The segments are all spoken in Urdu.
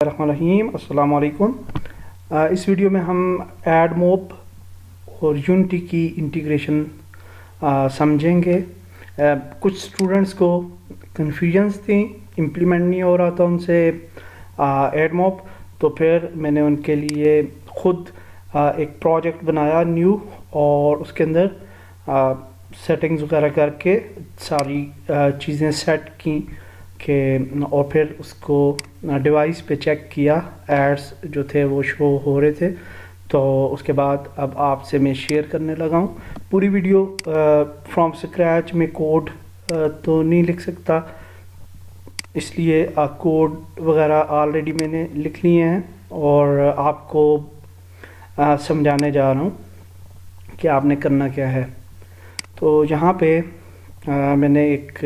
الرحمن الرحیم، السلام علیکم۔ اس ویڈیو میں ہم ایڈ موب اور یونٹی کی انٹیگریشن سمجھیں گے۔ کچھ اسٹوڈنٹس کو کنفیوژنس تھیں، امپلیمنٹ نہیں ہو رہا تھا ان سے ایڈ موب، تو پھر میں نے ان کے لیے خود ایک پروجیکٹ بنایا نیو، اور اس کے اندر سیٹنگز وغیرہ کر کے ساری چیزیں سیٹ کی اور پھر اس کو ڈیوائس پہ چیک کیا، ایڈز جو تھے وہ شو ہو رہے تھے۔ تو اس کے بعد اب آپ سے میں شیئر کرنے لگا ہوں پوری ویڈیو۔ فرام سکریچ میں کوڈ تو نہیں لکھ سکتا، اس لیے کوڈ وغیرہ آلریڈی میں نے لکھ لیے ہیں اور آپ کو سمجھانے جا رہا ہوں کہ آپ نے کرنا کیا ہے۔ تو یہاں پہ میں نے ایک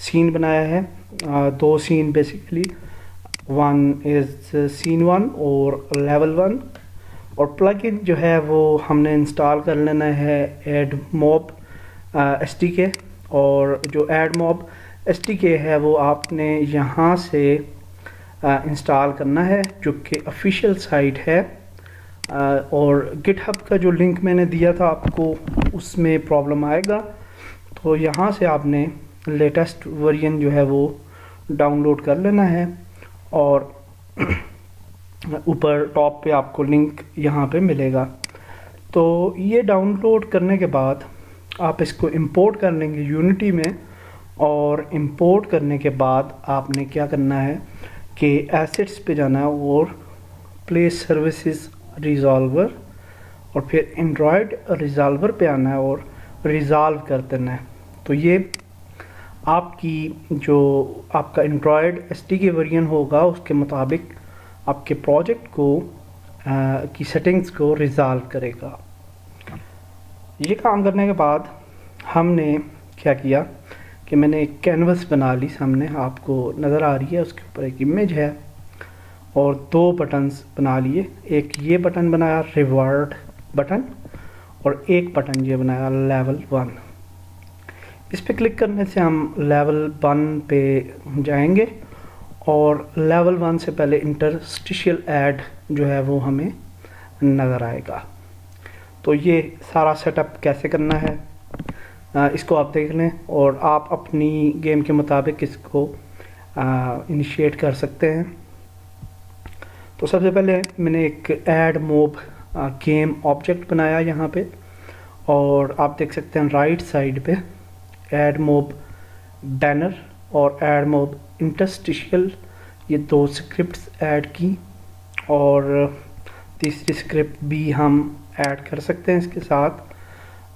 سین بنایا ہے، دو scene basically, one is scene one اور لیول ون، اور پلگ ان جو ہے وہ ہم نے انسٹال کر لینا ہے ایڈ موب ایس ٹی کے، اور جو ایڈ موب ایس ٹی کے ہے وہ آپ نے یہاں سے انسٹال کرنا ہے، جو کہ آفیشیل سائٹ ہے، اور گٹ ہب کا جو لنک میں نے دیا تھا آپ کو اس میں پرابلم آئے گا، تو یہاں سے آپ نے لیٹسٹ ورژن جو ہے وہ ڈاؤن لوڈ کر لینا ہے، اور اوپر ٹاپ پہ آپ کو لنک یہاں پہ ملے گا۔ تو یہ ڈاؤن لوڈ کرنے کے بعد آپ اس کو امپورٹ کر لیں گے یونٹی میں، اور امپورٹ کرنے کے بعد آپ نے کیا کرنا ہے کہ ایسٹس پہ جانا ہے اور پلیس سروسز ریزالور، اور پھر اینڈرائڈ ریزالور پہ آنا ہے اور ریزالو کر دینا ہے۔ تو یہ آپ کی جو آپ کا اینڈرائڈ ایس ٹی کے ورژن ہوگا اس کے مطابق آپ کے پروجیکٹ کو کی سیٹنگز کو ریزالو کرے گا۔ یہ کام کرنے کے بعد ہم نے کیا کیا کہ میں نے ایک کینوس بنا لی، سامنے آپ کو نظر آ رہی ہے، اس کے اوپر ایک امیج ہے اور دو بٹنز بنا لیے، ایک یہ بٹن بنایا ریوارڈ بٹن، اور ایک بٹن یہ بنایا لیول ون۔ اس پہ کلک کرنے سے ہم لیول ون پہ جائیں گے، اور لیول ون سے پہلے انٹرسٹیشیل ایڈ جو ہے وہ ہمیں نظر آئے گا۔ تو یہ سارا سیٹ اپ کیسے کرنا ہے اس کو آپ دیکھ لیں، اور آپ اپنی گیم کے مطابق اس کو انیشیٹ کر سکتے ہیں۔ تو سب سے پہلے میں نے ایک ایڈ موب گیم آبجیکٹ بنایا یہاں پہ، اور آپ دیکھ سکتے ہیں رائٹ سائڈ پہ ایڈ موب بینر اور ایڈ موب انٹرسٹیشیل، یہ دو سکرپٹس ایڈ کی، اور تیسری سکرپٹ بھی ہم ایڈ کر سکتے ہیں اس کے ساتھ،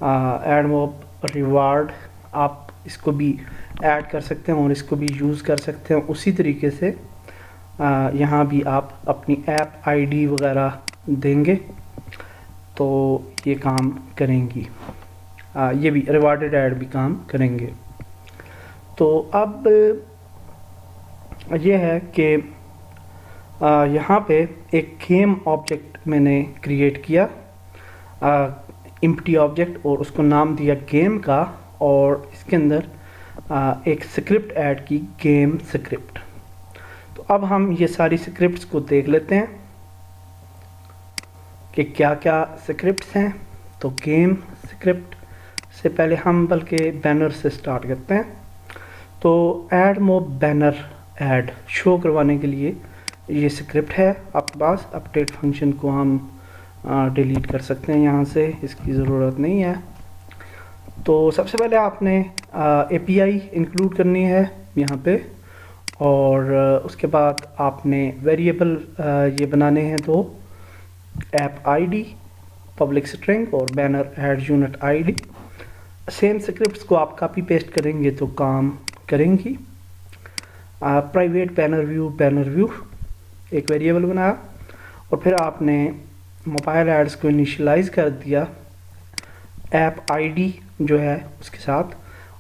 ایڈ موب ریوارڈ، آپ اس کو بھی ایڈ کر سکتے ہیں اور اس کو بھی یوز کر سکتے ہیں اسی طریقے سے۔ یہاں بھی آپ اپنی ایپ آئی ڈی وغیرہ دیں گے تو یہ کام کریں گی، یہ بھی ریوارڈڈ ایڈ بھی کام کریں گے۔ تو اب یہ ہے کہ یہاں پہ ایک گیم آبجیکٹ میں نے کریٹ کیا، امپٹی آبجیکٹ، اور اس کو نام دیا گیم کا، اور اس کے اندر ایک سکرپٹ ایڈ کی گیم سکرپٹ۔ تو اب ہم یہ ساری سکرپٹس کو دیکھ لیتے ہیں کہ کیا کیا سکرپٹس ہیں۔ تو گیم سکرپٹ سے پہلے ہم بلکہ بینر سے سٹارٹ کرتے ہیں۔ تو ایڈ موب بینر ایڈ شو کروانے کے لیے یہ سکرپٹ ہے آپ کے پاس، اپڈیٹ فنکشن کو ہم ڈیلیٹ کر سکتے ہیں یہاں سے، اس کی ضرورت نہیں ہے۔ تو سب سے پہلے آپ نے اے پی آئی انکلوڈ کرنی ہے یہاں پہ، اور اس کے بعد آپ نے ویریبل یہ بنانے ہیں دو، app I D public string اور بینر ایڈ یونٹ آئی ڈی۔ سیم سکرپٹس کو آپ کاپی پیسٹ کریں گے تو کام کریں گی۔ پرائیویٹ بینر ویو ایک ویریبل بنایا، اور پھر آپ نے موبائل ایڈز کو انیشلائز کر دیا ایپ آئی ڈی جو ہے اس کے ساتھ،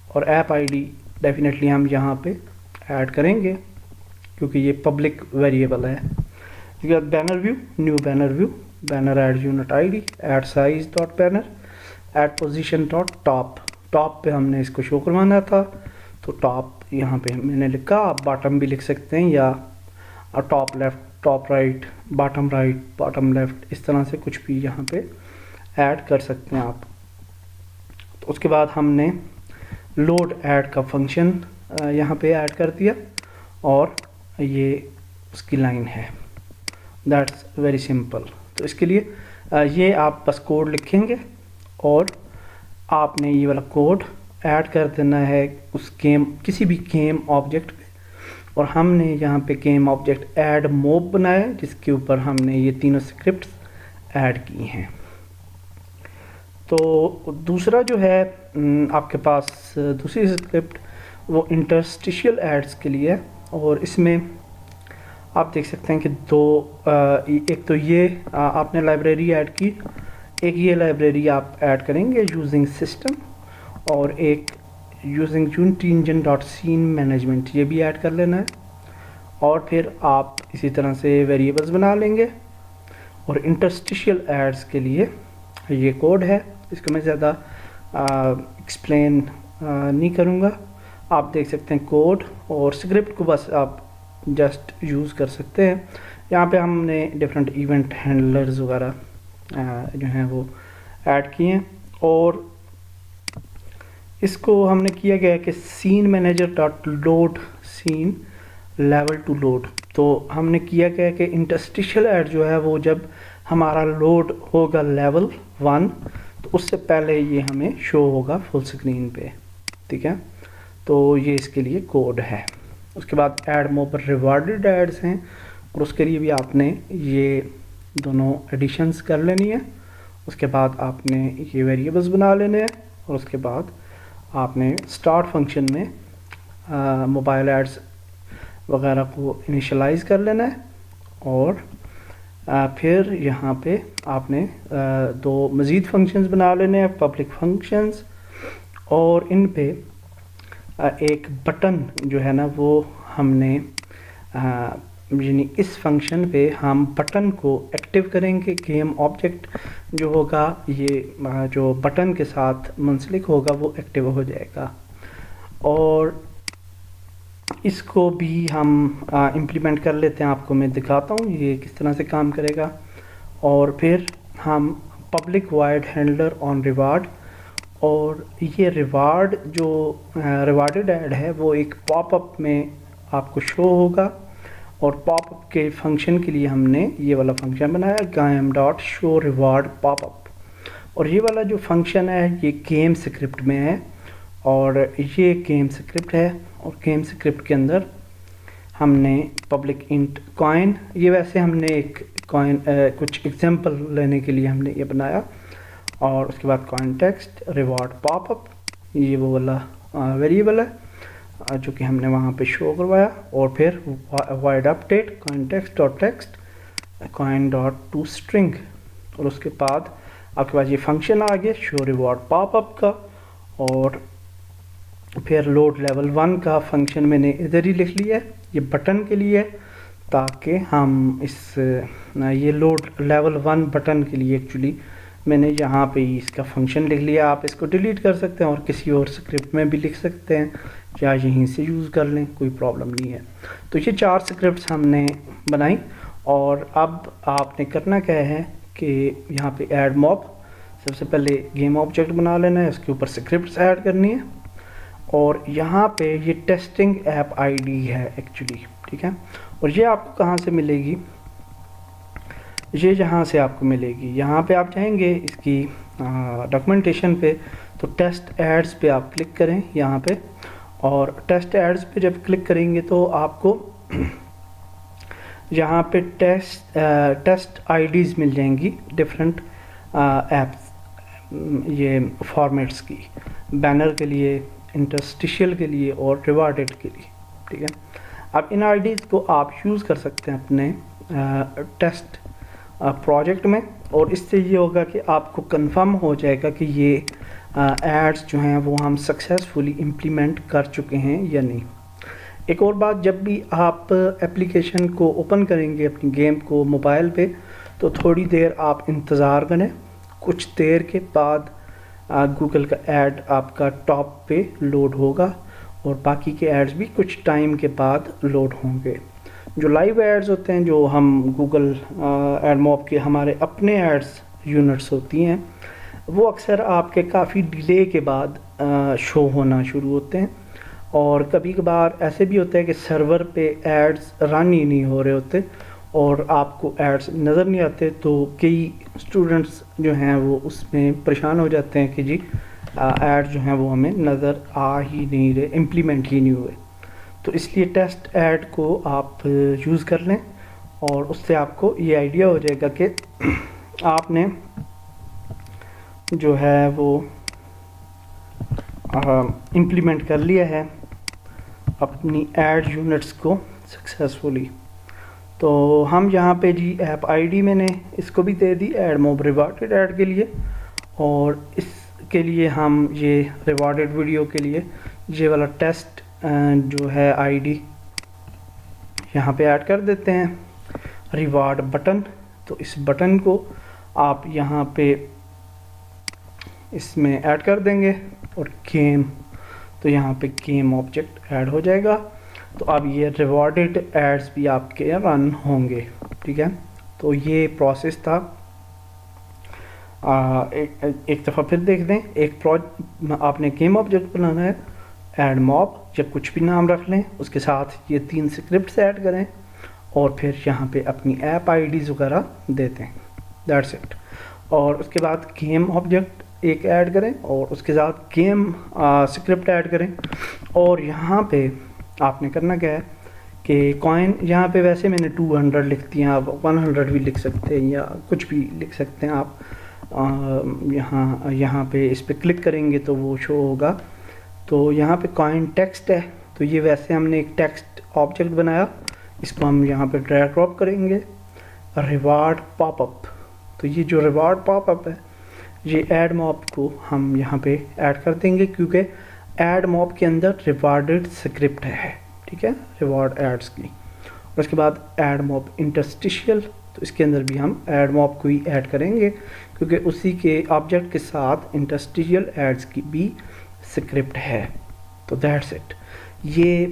اور ایپ آئی ڈی ڈیفینیٹلی ہم یہاں پہ ایڈ کریں گے کیونکہ یہ پبلک ویریبل ہے۔ Banner view, new banner view, banner ad unit I D, ad size dot banner, ad position dot top, top پہ ہم نے اس کو شو کروانا تھا، تو ٹاپ یہاں پہ میں نے لکھا، آپ باٹم بھی لکھ سکتے ہیں یا top left, top right, bottom left, اس طرح سے کچھ بھی یہاں پہ ایڈ کر سکتے ہیں آپ. تو اس کے بعد ہم نے لوڈ ایڈ کا فنکشن یہاں پہ ایڈ کر دیا اور یہ اس کی لائن ہے. That's very simple. تو اس کے لیے یہ آپ بس کوڈ لکھیں گے اور آپ نے یہ والا کوڈ ایڈ کر دینا ہے اس گیم، کسی بھی گیم آبجیکٹ پہ. اور ہم نے یہاں پہ گیم آبجیکٹ ایڈ موب بنایا ہے جس کے اوپر ہم نے یہ تینوں اسکرپٹس ایڈ کی ہیں. تو دوسرا جو ہے آپ کے پاس دوسری اسکرپٹ وہ انٹرسٹیشیل ایڈز کے لیے، اور اس میں آپ دیکھ سکتے ہیں کہ ایک تو یہ آپ نے لائبریری ایڈ کی، ایک یہ لائبریری آپ ایڈ کریں گے یوزنگ سسٹم، اور ایک یوزنگ یونٹی انجن ڈاٹ سین مینجمنٹ، یہ بھی ایڈ کر لینا ہے. اور پھر آپ اسی طرح سے ویریبلز بنا لیں گے. اور انٹرسٹیشیل ایڈز کے لیے یہ کوڈ ہے، اس کو میں زیادہ ایکسپلین نہیں کروں گا. آپ دیکھ سکتے ہیں کوڈ اور اسکرپٹ کو بس آپ جسٹ یوز کر سکتے ہیں. یہاں پہ ہم نے ڈفرینٹ ایونٹ ہینڈلرز وغیرہ جو ہیں وہ ایڈ کیے ہیں. اور اس کو ہم نے کیا گیا ہے کہ scene manager dot load scene level two load. تو ہم نے کیا گیا کہ انٹرسٹیشیل ایڈ جو ہے وہ جب ہمارا لوڈ ہوگا لیول 1 تو اس سے پہلے یہ ہمیں شو ہوگا فل اسکرین پہ. ٹھیک ہے، تو یہ اس کے لیے کوڈ ہے. اس کے بعد ایڈ مو پر ریوارڈڈ ایڈز ہیں، اور اس کے لیے بھی آپ نے یہ دونوں ایڈیشنز کر لینی ہے. اس کے بعد آپ نے یہ ویریبلز بنا لینے ہیں، اور اس کے بعد آپ نے اسٹارٹ فنکشن میں موبائل ایڈز وغیرہ کو انیشلائز کر لینا ہے. اور پھر یہاں پہ آپ نے دو مزید فنکشنز بنا لینے ہیں، پبلک فنکشنز، اور ان پہ ایک بٹن جو ہے نا وہ ہم نے یعنی اس فنکشن پہ ہم بٹن کو ایکٹیو کریں گے. گیم آبجیکٹ جو ہوگا یہ جو بٹن کے ساتھ منسلک ہوگا وہ ایکٹیو ہو جائے گا. اور اس کو بھی ہم امپلیمنٹ کر لیتے ہیں، آپ کو میں دکھاتا ہوں یہ کس طرح سے کام کرے گا. اور پھر ہم پبلک وائڈ ہینڈلر آن ریوارڈ، اور یہ ریوارڈ جو ریوارڈڈ ایڈ ہے وہ ایک پاپ اپ میں آپ کو شو ہوگا. اور پاپ اپ کے فنکشن کے لیے ہم نے یہ والا فنکشن بنایا گیم ڈاٹ شو ریوارڈ پاپ اپ. اور یہ والا جو فنکشن ہے یہ گیم اسکرپٹ میں ہے، اور یہ گیم اسکرپٹ ہے. اور گیم اسکرپٹ کے اندر ہم نے پبلک انٹ کوائن، یہ ویسے ہم نے ایک کوائن کچھ ایگزامپل لینے کے لیے ہم نے یہ بنایا. اور اس کے بعد کانٹیکسٹ ریوارڈ پاپ اپ، یہ وہ والا ویریبل ہے جو کہ ہم نے وہاں پہ شو کروایا. اور پھر void update context dot text coin dot to string. اور اس کے بعد آپ کے پاس یہ فنکشن آ گیا شو ریوارڈ پاپ اپ کا. اور پھر لوڈ لیول 1 کا فنکشن میں نے ادھر ہی لکھ لیا ہے، یہ بٹن کے لیے تاکہ ہم یہ لوڈ لیول 1 بٹن کے لیے ایکچولی میں نے یہاں پہ اس کا فنکشن لکھ لیا. آپ اس کو ڈیلیٹ کر سکتے ہیں اور کسی اور اسکرپٹ میں بھی لکھ سکتے ہیں، یا یہیں سے یوز کر لیں، کوئی پرابلم نہیں ہے. تو یہ 4 اسکرپٹس ہم نے بنائی. اور اب آپ نے کرنا کیا ہے کہ یہاں پہ ایڈ موب، سب سے پہلے گیم آبجیکٹ بنا لینا ہے، اس کے اوپر اسکرپٹس ایڈ کرنی ہے. اور یہاں پہ یہ ٹیسٹنگ ایپ آئی ڈی ہے ایکچولی. ٹھیک ہے، اور یہ آپ کو کہاں سے ملے گی؟ یہ یہاں سے آپ کو ملے گی. یہاں پہ آپ جائیں گے اس کی ڈاکومنٹیشن پہ، تو ٹیسٹ ایڈز پہ آپ کلک کریں یہاں پہ. اور ٹیسٹ ایڈز پہ جب کلک کریں گے تو آپ کو یہاں پہ ٹیسٹ آئی ڈیز مل جائیں گی ڈفرینٹ ایپس، یہ فارمیٹس کی، بینر کے لیے، انٹرسٹیشیل کے لیے اور ریوارڈڈ کے لیے. ٹھیک ہے، اب ان آئی ڈیز کو آپ یوز کر سکتے ہیں اپنے ٹیسٹ پروجیکٹ میں. اور اس سے یہ ہوگا کہ آپ کو کنفرم ہو جائے گا کہ یہ ایڈز جو ہیں وہ ہم سکسیزفلی امپلیمنٹ کر چکے ہیں یا نہیں. ایک اور بات، جب بھی آپ اپلیکیشن کو اوپن کریں گے اپنی گیم کو موبائل پہ، تو تھوڑی دیر آپ انتظار کریں. کچھ دیر کے بعد گوگل کا ایڈ آپ کا ٹاپ پہ لوڈ ہوگا، اور باقی کے ایڈز بھی کچھ ٹائم کے بعد لوڈ ہوں گے. جو لائیو ایڈز ہوتے ہیں جو ہم گوگل ایڈ موب کے ہمارے اپنے ایڈز یونٹس ہوتی ہیں وہ اکثر آپ کے کافی ڈیلے کے بعد شو ہونا شروع ہوتے ہیں، اور کبھی کبھار ایسے بھی ہوتا ہے کہ سرور پہ ایڈز رن ہی نہیں ہو رہے ہوتے اور آپ کو ایڈز نظر نہیں آتے، تو کئی اسٹوڈنٹس جو ہیں وہ اس میں پریشان ہو جاتے ہیں کہ جی ایڈ جو ہیں وہ ہمیں نظر آ ہی نہیں رہے، امپلیمنٹ ہی نہیں ہوئے۔ تو اس لیے ٹیسٹ ایڈ کو آپ یوز کر لیں اور اس سے آپ کو یہ آئیڈیا ہو جائے گا کہ آپ نے جو ہے وہ امپلیمنٹ کر لیا ہے اپنی ایڈ یونٹس کو سکسیزفلی۔ تو ہم یہاں پہ جی ایپ آئی ڈی میں نے اس کو بھی دے دی ایڈ موب ریوارڈڈ ایڈ کے لیے، اور اس کے لیے ہم یہ ریوارڈڈ ویڈیو کے لیے یہ والا ٹیسٹ جو ہے آئی ڈی یہاں پہ ایڈ کر دیتے ہیں، ریوارڈ بٹن۔ تو اس بٹن کو آپ یہاں پہ اس میں ایڈ کر دیں گے اور گیم، تو یہاں پہ گیم آبجیکٹ ایڈ ہو جائے گا، تو اب یہ ریوارڈڈ ایڈز بھی آپ کے رن ہوں گے، ٹھیک ہے۔ تو یہ پروسیس تھا، ایک دفعہ پھر دیکھ دیں۔ ایک آپ نے گیم آبجیکٹ بنانا ہے، ایڈ موب، جب کچھ بھی نام رکھ لیں، اس کے ساتھ یہ 3 اسکرپٹس ایڈ کریں اور پھر یہاں پہ اپنی ایپ آئی ڈیز وغیرہ دیتے ہیں، دیٹس اٹ۔ اور اس کے بعد گیم آبجیکٹ ایک ایڈ کریں اور اس کے ساتھ گیم اسکرپٹ ایڈ کریں، اور یہاں پہ آپ نے کرنا کیا ہے کہ کوائن، یہاں پہ ویسے میں نے 200 لکھ دیا، آپ 100 بھی لکھ سکتے ہیں یا کچھ بھی لکھ سکتے ہیں آپ۔ یہاں پہ اس پہ کلک کریں گے تو وہ شو ہوگا۔ تو یہاں پہ کوائن ٹیکسٹ ہے، تو یہ ویسے ہم نے ایک ٹیکسٹ آبجیکٹ بنایا، اس کو ہم یہاں پہ ڈریگ ڈراپ کریں گے۔ ریوارڈ پاپ اپ، تو یہ جو ریوارڈ پاپ اپ ہے یہ ایڈ موب کو ہم یہاں پہ ایڈ کر دیں گے، کیونکہ ایڈ موب کے اندر ریوارڈڈ اسکرپٹ ہے، ٹھیک ہے، ریوارڈ ایڈز کی۔ اور اس کے بعد ایڈ موب انٹرسٹیشیل، تو اس کے اندر بھی ہم ایڈ موب کو ہی ایڈ کریں گے، کیونکہ اسی کے آبجیکٹ کے ساتھ انٹرسٹیشیل ایڈز کی بھی اسکرپٹ ہے۔ تو دیٹس اٹ، یہ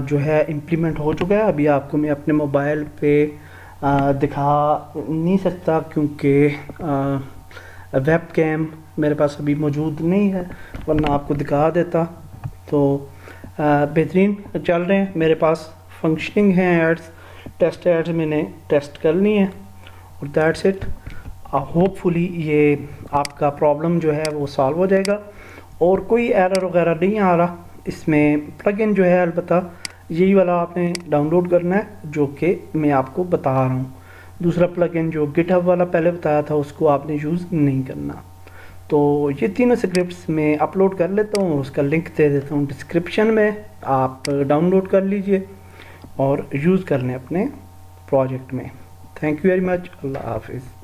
جو ہے امپلیمنٹ ہو چکا ہے۔ ابھی آپ کو میں اپنے موبائل پہ دکھا نہیں سکتا کیونکہ ویب کیم میرے پاس ابھی موجود نہیں ہے، ورنہ آپ کو دکھا دیتا۔ تو بہترین چل رہے ہیں، میرے پاس فنکشننگ ہیں ایڈز، ٹیسٹ ایڈز میں نے ٹیسٹ کر لی ہیں، اور دیٹس اٹ۔ ہوپ فلی یہ آپ کا پرابلم جو ہے وہ سالو ہو جائے گا اور کوئی ایرر وغیرہ نہیں آ رہا اس میں۔ پلگ ان جو ہے البتہ یہی والا آپ نے ڈاؤن لوڈ کرنا ہے جو کہ میں آپ کو بتا رہا ہوں، دوسرا پلگ ان جو گٹ ہب والا پہلے بتایا تھا اس کو آپ نے یوز نہیں کرنا۔ تو یہ تینوں اسکرپٹس میں اپلوڈ کر لیتا ہوں، اس کا لنک دے دیتا ہوں ڈسکرپشن میں، آپ ڈاؤن لوڈ کر لیجئے اور یوز کر لیں اپنے پروجیکٹ میں۔ تھینک یو ویری مچ، اللہ حافظ۔